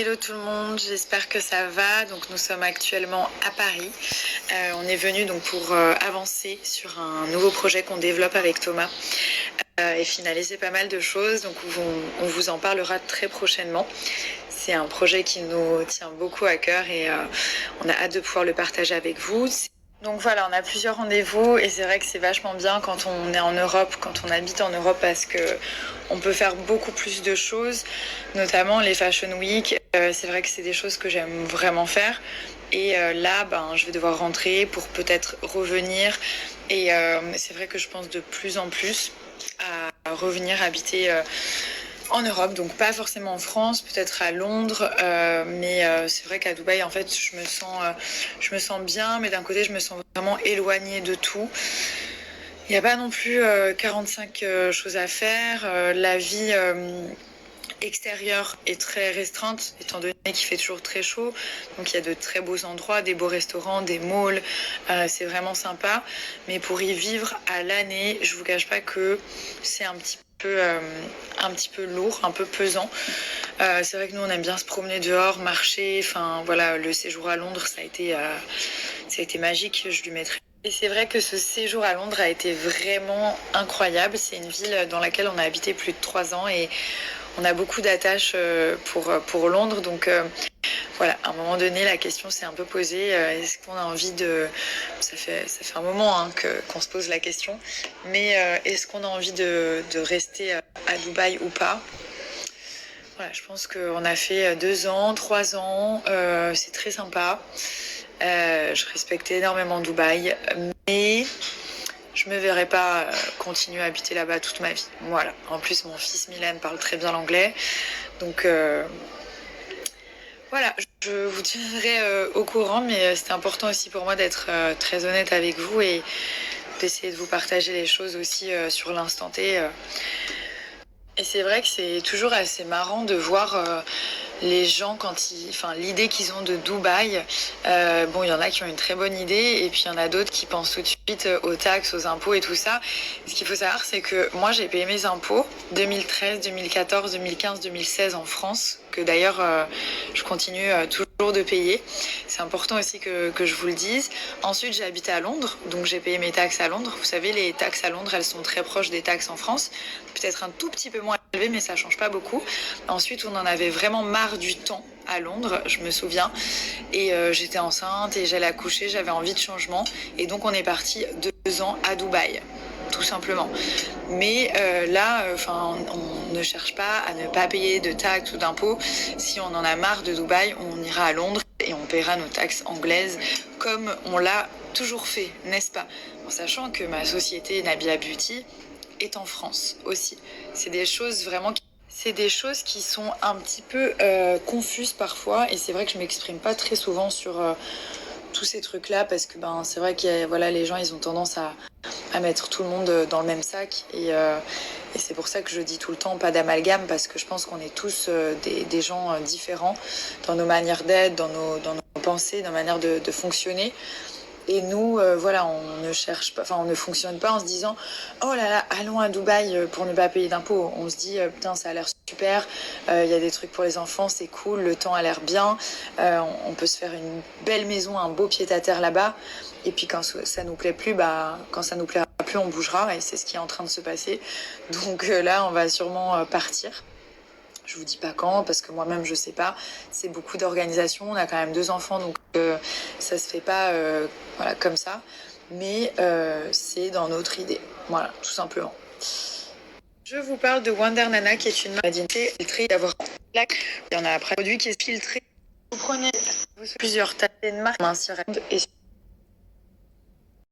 Hello tout le monde, j'espère que ça va. Donc nous sommes actuellement à Paris. On est venu donc pour avancer sur un nouveau projet qu'on développe avec Thomas et finaliser pas mal de choses. Donc on vous en parlera très prochainement. C'est un projet qui nous tient beaucoup à cœur et on a hâte de pouvoir le partager avec vous. Donc voilà, on a plusieurs rendez-vous et c'est vrai que c'est vachement bien quand on est en Europe, quand on habite en Europe parce que on peut faire beaucoup plus de choses, notamment les Fashion Week. C'est vrai que c'est des choses que j'aime vraiment faire. Et là, je vais devoir rentrer pour peut-être revenir. Et c'est vrai que je pense de plus en plus à revenir habiter en Europe, donc pas forcément en France, peut-être à Londres, mais c'est vrai qu'à Dubaï, en fait, je me sens bien, mais d'un côté, je me sens vraiment éloignée de tout. Il n'y a pas non plus 45 choses à faire. La vie extérieure est très restreinte, étant donné qu'il fait toujours très chaud. Donc il y a de très beaux endroits, des beaux restaurants, des malls. C'est vraiment sympa. Mais pour y vivre à l'année, je vous cache pas que c'est un petit peu lourd, un peu pesant. C'est vrai que nous on aime bien se promener dehors, marcher. Enfin voilà, le séjour à Londres ça a été magique. Je lui mettrai. Et c'est vrai que ce séjour à Londres a été vraiment incroyable. C'est une ville dans laquelle on a habité plus de 3 ans et on a beaucoup d'attaches pour Londres. Donc voilà, à un moment donné, la question s'est un peu posée. Est-ce qu'on a envie de... Ça fait un moment qu'on se pose la question. Mais est-ce qu'on a envie de rester à Dubaï ou pas ? Voilà, je pense qu'on a fait 2 ans, 3 ans. C'est très sympa. Je respectais énormément Dubaï. Mais je me verrais pas continuer à habiter là-bas toute ma vie. Voilà. En plus, mon fils Milan parle très bien l'anglais. Donc voilà, je vous tiendrai au courant, mais c'était important aussi pour moi d'être très honnête avec vous et d'essayer de vous partager les choses aussi sur l'instant T. Et c'est vrai que c'est toujours assez marrant de voir les gens l'idée qu'ils ont de Dubaï. Il y en a qui ont une très bonne idée et puis il y en a d'autres qui pensent tout de suite aux taxes, aux impôts et tout ça. Ce qu'il faut savoir, c'est que moi j'ai payé mes impôts 2013, 2014, 2015, 2016 en France, que d'ailleurs je continue toujours de payer. C'est important aussi que je vous le dise. Ensuite, j'ai habité à Londres, donc j'ai payé mes taxes à Londres. Vous savez, les taxes à Londres, elles sont très proches des taxes en France. Peut-être un tout petit peu moins élevé, mais ça change pas beaucoup. Ensuite, on en avait vraiment marre du temps à Londres, je me souviens. Et j'étais enceinte et j'allais accoucher, j'avais envie de changement. Et donc, on est parti 2 ans à Dubaï, tout simplement. Mais on ne cherche pas à ne pas payer de taxes ou d'impôts. Si on en a marre de Dubaï, on ira à Londres et on paiera nos taxes anglaises comme on l'a toujours fait, n'est-ce pas? En sachant que ma société Nabila Beauty est en France aussi. C'est des choses qui sont un petit peu confuses parfois et c'est vrai que je m'exprime pas très souvent sur tous ces trucs-là parce que c'est vrai que les gens ils ont tendance à mettre tout le monde dans le même sac et c'est pour ça que je dis tout le temps pas d'amalgame parce que je pense qu'on est tous des gens différents dans nos manières d'être, dans nos pensées, dans nos manières de fonctionner. Et nous, on ne cherche pas, on ne fonctionne pas en se disant oh là là, allons à Dubaï pour ne pas payer d'impôts. On se dit putain, ça a l'air super, il y a des trucs pour les enfants, c'est cool, le temps a l'air bien, on peut se faire une belle maison, un beau pied-à-terre là-bas. Et puis quand ça nous plaît plus, quand ça nous plaira plus, on bougera et c'est ce qui est en train de se passer. Donc là, on va sûrement partir. Je vous dis pas quand, parce que moi-même je sais pas. C'est beaucoup d'organisation. On a quand même 2 enfants, donc ça se fait pas comme ça. Mais c'est dans notre idée. Voilà, tout simplement. Je vous parle de Wonder Nana, qui est une maladie filtrée d'avoir plaque. Il y en a après un produit qui est filtré. Vous prenez plusieurs tablets de marque et